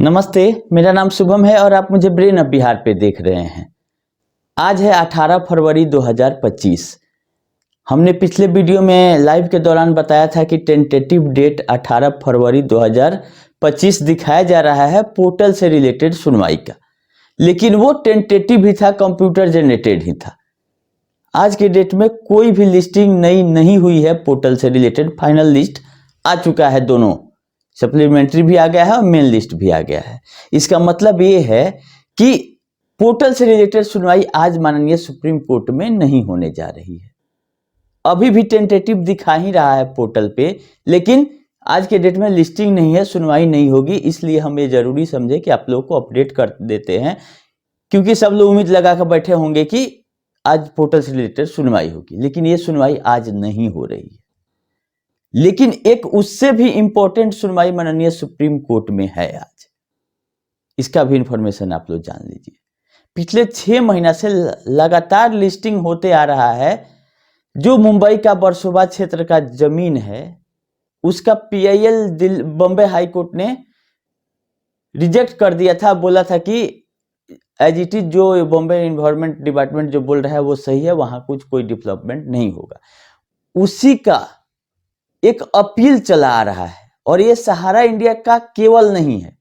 नमस्ते, मेरा नाम शुभम है और आप मुझे ब्रेन ऑफ बिहार पे देख रहे हैं। आज है 18 फरवरी 2025। हमने पिछले वीडियो में लाइव के दौरान बताया था कि टेंटेटिव डेट 18 फरवरी 2025 दिखाया जा रहा है पोर्टल से रिलेटेड सुनवाई का, लेकिन वो टेंटेटिव ही था, कंप्यूटर जनरेटेड ही था। आज के डेट में कोई भी लिस्टिंग नई नहीं हुई है पोर्टल से रिलेटेड। फाइनल लिस्ट आ चुका है, दोनों सप्लीमेंट्री भी आ गया है और मेन लिस्ट भी आ गया है। इसका मतलब ये है कि पोर्टल से रिलेटेड सुनवाई आज माननीय सुप्रीम कोर्ट में नहीं होने जा रही है। अभी भी टेंटेटिव दिखा ही रहा है पोर्टल पे, लेकिन आज के डेट में लिस्टिंग नहीं है, सुनवाई नहीं होगी। इसलिए हम ये जरूरी समझे कि आप लोग को अपडेट कर देते हैं, क्योंकि सब लोग उम्मीद लगा कर बैठे होंगे कि आज पोर्टल से रिलेटेड सुनवाई होगी, लेकिन ये सुनवाई आज नहीं हो रही है। लेकिन एक उससे भी इंपॉर्टेंट सुनवाई माननीय सुप्रीम कोर्ट में है आज। इसका भी इंफॉर्मेशन आप लोग जान लीजिए। पिछले 6 महीना से लगातार लिस्टिंग होते आ रहा है। जो मुंबई का वर्सोवा क्षेत्र का जमीन है, उसका PIL बॉम्बे हाई कोर्ट ने रिजेक्ट कर दिया था। बोला था कि एज इट इज जो बॉम्बे इन्वायरमेंट डिपार्टमेंट जो बोल रहा है वो सही है, वहां कुछ कोई डेवलपमेंट नहीं होगा। उसी का एक अपील चला आ रहा है, और ये सहारा इंडिया का केवल नहीं है,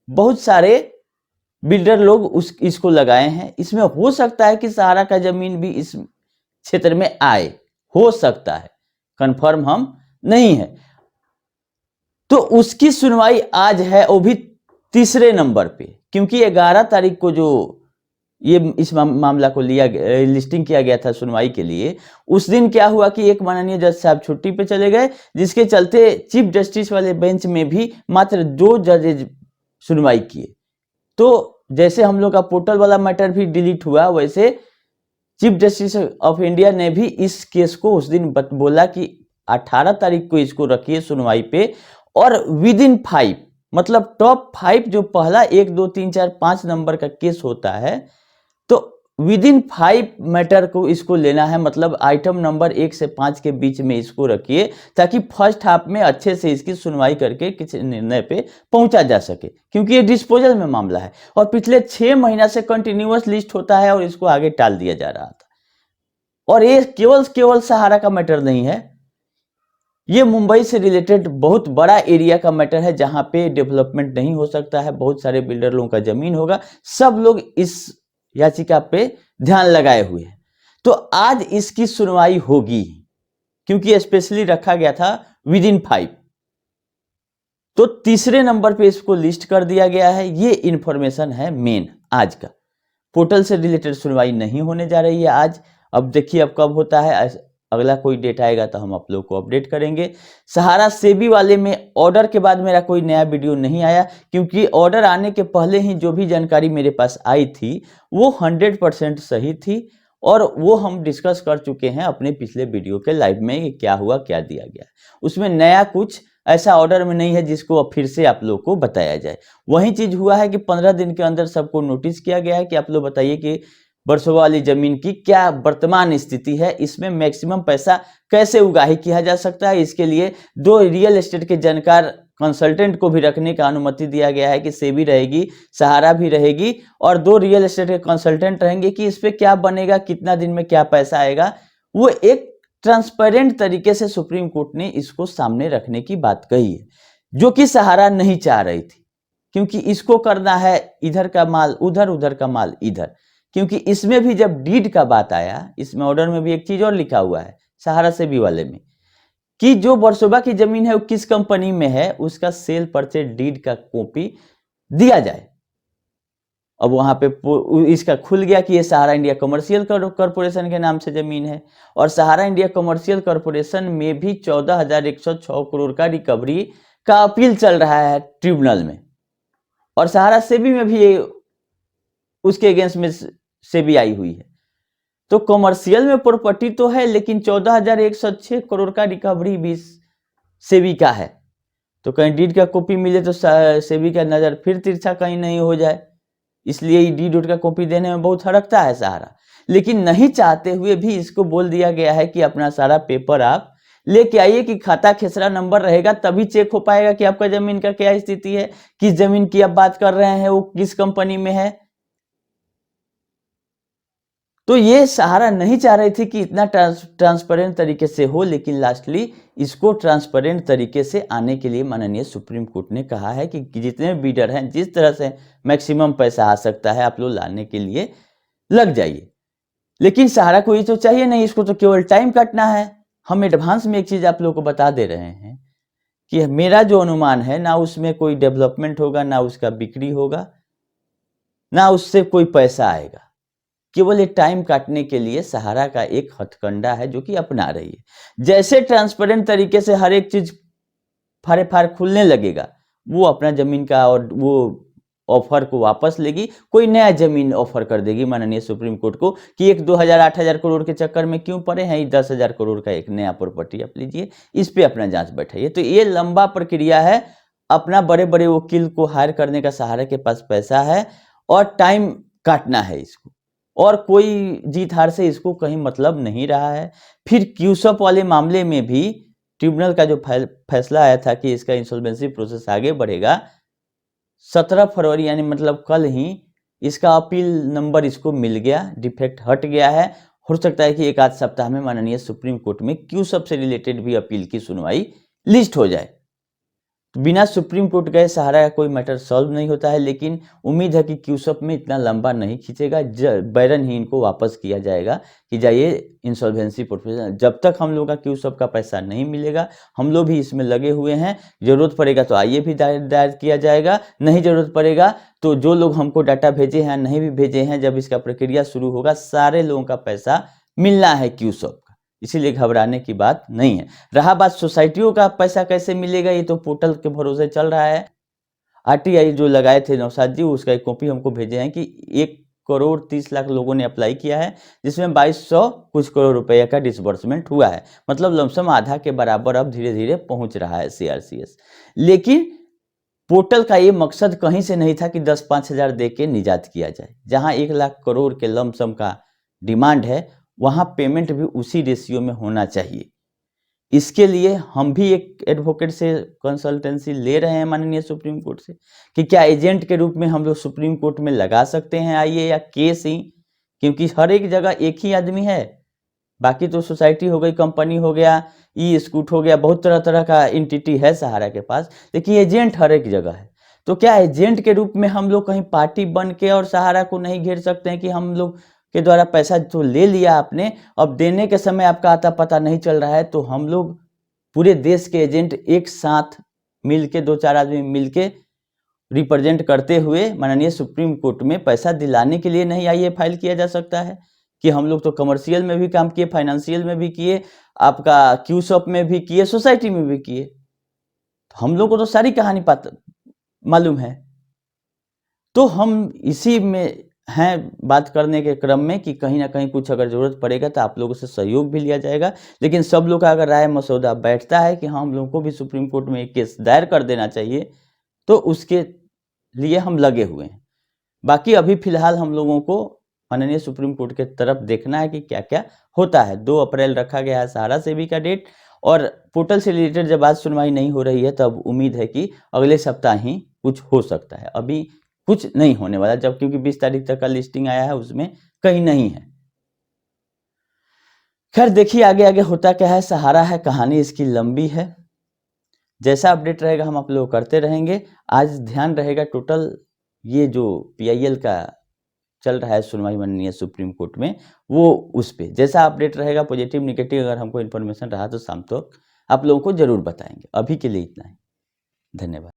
बहुत सारे बिल्डर लोग इसको लगाए हैं। इसमें हो सकता है कि सहारा का जमीन भी इस क्षेत्र में आए, हो सकता है, कंफर्म हम नहीं है। तो उसकी सुनवाई आज है, वो भी तीसरे नंबर पे, क्योंकि 11 तारीख को जो ये इस मामला को लिस्टिंग किया गया था सुनवाई के लिए, उस दिन क्या हुआ कि एक माननीय जज साहब छुट्टी पे चले गए, जिसके चलते चीफ जस्टिस वाले बेंच में भी मात्र 2 जजेज सुनवाई किए। तो जैसे हम लोग का पोर्टल वाला मैटर भी डिलीट हुआ, वैसे चीफ जस्टिस ऑफ इंडिया ने भी इस केस को उस दिन बोला कि 18 तारीख को इसको रखिए सुनवाई पे, और विद इन 5, मतलब टॉप 5 जो पहला 1 2 3 4 5 नंबर का केस होता है, तो विद इन 5 मैटर को इसको लेना है। मतलब आइटम नंबर 1 से 5 के बीच में इसको रखिए, ताकि फर्स्ट हाफ में अच्छे से इसकी सुनवाई करके किसी निर्णय पे पहुंचा जा सके, क्योंकि ये डिस्पोजल में मामला है और पिछले 6 महीना से कंटिन्यूअस लिस्ट होता है और इसको आगे टाल दिया जा रहा था। और ये केवल सहारा का मैटर नहीं है, ये मुंबई से रिलेटेड बहुत बड़ा एरिया का मैटर है, जहां पे डेवलपमेंट नहीं हो सकता है। बहुत सारे बिल्डर लोगों का जमीन होगा, सब लोग इस याचिका पे ध्यान लगाए हुए हैं। तो आज इसकी सुनवाई होगी, क्योंकि स्पेशली रखा गया था विद इन 5। तो तीसरे नंबर पे इसको लिस्ट कर दिया गया है। ये इंफॉर्मेशन है मेन आज का। पोर्टल से रिलेटेड सुनवाई नहीं होने जा रही है आज। अब देखिए अब कब होता है, अगला कोई डेट आएगा तो हम आप लोग को अपडेट करेंगे। सहारा सेबी वाले में ऑर्डर के बाद मेरा कोई नया वीडियो नहीं आया, क्योंकि ऑर्डर आने के पहले ही जो भी जानकारी मेरे पास आई थी वो 100% सही थी, और वो हम डिस्कस कर चुके हैं अपने पिछले वीडियो के लाइव में, क्या हुआ क्या दिया गया। उसमें नया कुछ ऐसा ऑर्डर में नहीं है जिसको अब फिर से आप लोग को बताया जाए। वही चीज हुआ है कि 15 दिन के अंदर सबको नोटिस किया गया है कि आप लोग बताइए कि वर्सोवा वाली जमीन की क्या वर्तमान स्थिति है, इसमें मैक्सिमम पैसा कैसे उगाही किया जा सकता है। इसके लिए 2 रियल एस्टेट के जानकार कंसल्टेंट को भी रखने का अनुमति दिया गया है, कि सेबी रहेगी, सहारा भी रहेगी, और 2 रियल एस्टेट के कंसल्टेंट रहेंगे कि इस पे क्या बनेगा, कितना दिन में क्या पैसा आएगा। वो एक ट्रांसपेरेंट तरीके से सुप्रीम कोर्ट ने इसको सामने रखने की बात कही है, जो कि सहारा नहीं चाह रही थी, क्योंकि इसको करना है इधर का माल उधर, उधर का माल इधर। क्योंकि इसमें भी जब डीड का बात आया, इसमें ऑर्डर में भी एक चीज और लिखा हुआ है सहारा सेबी वाले में, कि जो वर्सोवा की जमीन है वो किस कंपनी में है, उसका सेल परचेज डीड का कॉपी दिया जाए। अब वहां पे इसका खुल गया कि ये सहारा इंडिया कमर्शियल कॉर्पोरेशन के नाम से जमीन है, और सहारा इंडिया कमर्शियल कॉर्पोरेशन में भी 14,106 करोड़ का रिकवरी का अपील चल रहा है ट्रिब्यूनल में, और सहारा सेबी में भी उसके अगेंस्ट में सेबी आई हुई है। तो कमर्शियल में प्रॉपर्टी तो है, लेकिन 14,106 करोड़ का रिकवरी भी सेबी का है। तो कहीं डीड का कॉपी मिले तो सेबी का नजर फिर तिरछा कहीं नहीं हो जाए, इसलिए डीड का कॉपी देने में बहुत हड़कता है सहारा। लेकिन नहीं चाहते हुए भी इसको बोल दिया गया है कि अपना सारा पेपर आप लेके आइए कि खाता खेसरा नंबर रहेगा, तभी चेक हो पाएगा कि आपका जमीन का क्या स्थिति है, किस जमीन की आप बात कर रहे हैं, वो किस कंपनी में है। तो ये सहारा नहीं चाह रही थी कि इतना ट्रांसपेरेंट तरीके से हो, लेकिन लास्टली इसको ट्रांसपेरेंट तरीके से आने के लिए माननीय सुप्रीम कोर्ट ने कहा है कि जितने बीडर हैं, जिस तरह से मैक्सिमम पैसा आ सकता है आप लोग लाने के लिए लग जाइए। लेकिन सहारा को ये तो चाहिए नहीं, इसको तो केवल टाइम काटना है। हम एडवांस में एक चीज आप लोगों को बता दे रहे हैं कि मेरा जो अनुमान है, ना उसमें कोई डेवलपमेंट होगा, ना उसका बिक्री होगा, ना उससे कोई पैसा आएगा। केवल एक टाइम काटने के लिए सहारा का एक हथकंडा है जो कि अपना रही है। जैसे ट्रांसपेरेंट तरीके से हर एक चीज फारे फार खुलने लगेगा, वो अपना जमीन का और वो ऑफर को वापस लेगी, कोई नया जमीन ऑफर कर देगी माननीय सुप्रीम कोर्ट को कि एक 2000 8000 करोड़ के चक्कर में क्यों पड़े हैं, 10,000 करोड़ का एक नया प्रॉपर्टी आप लीजिए, इस पे अपना जांच बैठाइए। तो ये लंबा प्रक्रिया है। अपना बड़े बड़े वकील को हायर करने का सहारा के पास पैसा है और टाइम काटना है इसको, और कोई जीत हार से इसको कहीं मतलब नहीं रहा है। फिर क्यूसअप वाले मामले में भी ट्रिब्यूनल का जो फैसला आया था कि इसका इंसॉल्वेंसी प्रोसेस आगे बढ़ेगा, 17 फरवरी यानी मतलब कल ही इसका अपील नंबर इसको मिल गया, डिफेक्ट हट गया है। हो सकता है कि एक आध सप्ताह में माननीय सुप्रीम कोर्ट में क्यूसअप से रिलेटेड भी अपील की सुनवाई लिस्ट हो जाए। तो बिना सुप्रीम कोर्ट गए सहारा का कोई मैटर सॉल्व नहीं होता है, लेकिन उम्मीद है कि क्यूसअप में इतना लंबा नहीं खींचेगा, बैरन ही इनको वापस किया जाएगा कि जाइए इंसॉल्वेंसी प्रोसेस। जब तक हम लोग का क्यूसअप का पैसा नहीं मिलेगा, हम लोग भी इसमें लगे हुए हैं। जरूरत पड़ेगा तो आइए भी दायर किया जाएगा, नहीं जरूरत पड़ेगा तो जो लोग हमको डाटा भेजे हैं नहीं भी भेजे हैं, जब इसका प्रक्रिया शुरू होगा सारे लोगों का पैसा मिलना है क्यूसअप, इसीलिए घबराने की बात नहीं है। रहा बात सोसाइटियों का पैसा कैसे मिलेगा, ये तो पोर्टल के भरोसे चल रहा है। आरटीआई जो लगाए थे नौशाद जी, उसका एक कॉपी हमको भेजे हैं कि 1,30,00,000 लोगों ने अप्लाई किया है, जिसमें 2200 कुछ करोड़ रुपए का डिसबर्समेंट हुआ है। मतलब लमसम आधा के बराबर अब धीरे धीरे पहुंच रहा है सीआरसीएस। लेकिन पोर्टल का ये मकसद कहीं से नहीं था कि 10-5 हजार दे के निजात किया जाए। जहां 1,00,000 करोड़ के लमसम का डिमांड है, वहां पेमेंट भी उसी रेशियो में होना चाहिए। इसके लिए हम भी एक एडवोकेट से कंसल्टेंसी ले रहे हैं माननीय सुप्रीम कोर्ट से कि क्या एजेंट के रूप में हम लोग सुप्रीम कोर्ट में लगा सकते हैं आइए, या केस ही, क्योंकि हर एक जगह एक ही आदमी है। बाकी तो सोसाइटी हो गई, कंपनी हो गया, ई स्कूट हो गया, बहुत तरह तरह का एंटिटी है सहारा के पास, लेकिन एजेंट हर एक जगह है। तो क्या एजेंट के रूप में हम लोग कहीं पार्टी बन के और सहारा को नहीं घेर सकते हैं कि हम लोग के द्वारा पैसा तो ले लिया आपने, अब देने के समय आपका आता पता नहीं चल रहा है, तो हम लोग पूरे देश के एजेंट एक साथ मिलके, 2-4 आदमी मिलके रिप्रेजेंट करते हुए माननीय सुप्रीम कोर्ट में पैसा दिलाने के लिए नहीं आइए फाइल किया जा सकता है कि हम लोग तो कमर्शियल में भी काम किए, फाइनेंशियल में भी किए, आपका क्यूसॉप में भी किए, सोसाइटी में भी किए, तो हम लोग को तो सारी कहानी मालूम है। तो हम इसी में हैं बात करने के क्रम में कि कहीं ना कहीं कुछ अगर जरूरत पड़ेगा तो आप लोगों से सहयोग भी लिया जाएगा। लेकिन सब लोग का अगर राय मसौदा बैठता है कि हाँ हम लोगों को भी सुप्रीम कोर्ट में एक केस दायर कर देना चाहिए, तो उसके लिए हम लगे हुए हैं। बाकी अभी फिलहाल हम लोगों को माननीय सुप्रीम कोर्ट के तरफ देखना है कि क्या क्या होता है। 2 अप्रैल रखा गया है सहारा सेबी का डेट, और पोर्टल से रिलेटेड जब आज सुनवाई नहीं हो रही है तब उम्मीद है कि अगले सप्ताह ही कुछ हो सकता है। अभी कुछ नहीं होने वाला, जब क्योंकि 20 तारीख तक का लिस्टिंग आया है, उसमें कहीं नहीं है। खैर देखिए आगे आगे होता क्या है, सहारा है, कहानी इसकी लंबी है। जैसा अपडेट रहेगा हम आप लोग करते रहेंगे। आज ध्यान रहेगा टोटल ये जो पीआईएल का चल रहा है सुनवाई माननीय सुप्रीम कोर्ट में, वो उस पे जैसा अपडेट रहेगा, पॉजिटिव निगेटिव अगर हमको इन्फॉर्मेशन रहा तो शाम तक आप लोगों को जरूर बताएंगे। अभी के लिए इतना ही, धन्यवाद।